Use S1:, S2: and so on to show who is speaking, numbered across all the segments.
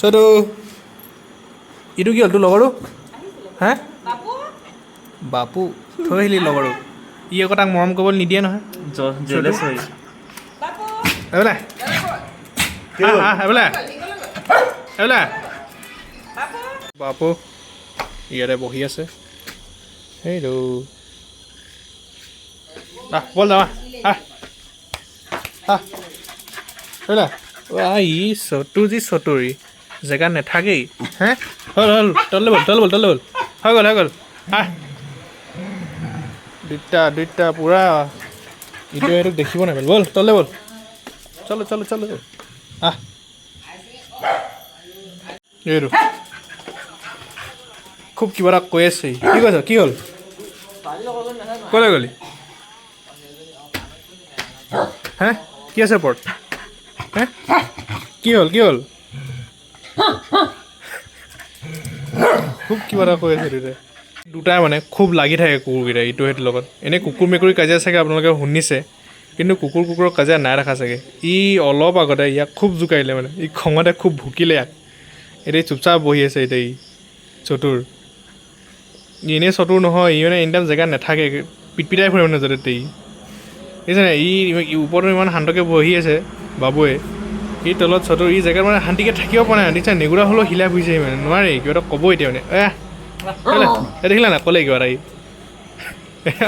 S1: চটো ইটো কি হ'ল তোৰ লগৰো হে বাপু থৈ আহিলি লগৰো ই আকৌ তাক মৰম কৰিবলৈ নিদিয়ে নহয় এইবোলে এইবোলে এইবোলে বাপু ইয়াতে বহি আছে সেইটো বল যাবা ই চতুৰ যি চতুৰি জেগাত নাথাকেই হে হ'ল হ'ল তললৈ ব'ল হৈ গ'ল দুইটা পূৰা ইটোৱে এইটোক দেখিব নাই ব'ল তললৈ ব'ল চলো এইটো খুব কিবা এটা কৈ আছে কি কৈছ কি হ'ল ক'লৈ গ'লি হে কি আছে ওপৰত হে কি হ'ল খুব কিবা এটা কৈ আছে দুটাই মানে খুব লাগি থাকে কুকুৰকেইটা ইটো সেইটোৰ লগত এনেই কুকুৰ মেকুৰী কাজিয়া চাগে আপোনালোকে শুনিছে কিন্তু কুকুৰৰ কাজিয়া নাই দেখা চাগে ই অলপ আগতে ইয়াক খুব জোকাৰিলে মানে ই খঙতে খুব ভুকিলে ইয়াক এতিয়া চুপচাপ বহি আছে এতিয়া ই চতুৰ ই এনেই চতুৰ নহয় ই মানে এনিটাইম জেগাত নাথাকে পিটপিটাই ফুৰে মানে য'তে ই দেখিছেনে ই ওপৰতো ইমান শান্তকৈ বহি আছে বাবুৱে ই তলত চতুৰ ই জেগাত মানে শান্তিকৈ থাকিব পৰা নাই দেখিছা নেগুৰা হ'লেও হিলাই ফুৰিছে মানে নোৱাৰে কিবা এটা ক'ব এতিয়া মানে দেখিলা না ক'লে কিবা এটা ই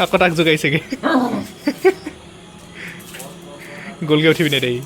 S1: আকৌ তাক জোকাইছেগৈ গ'লগৈ উঠি পিনে দেই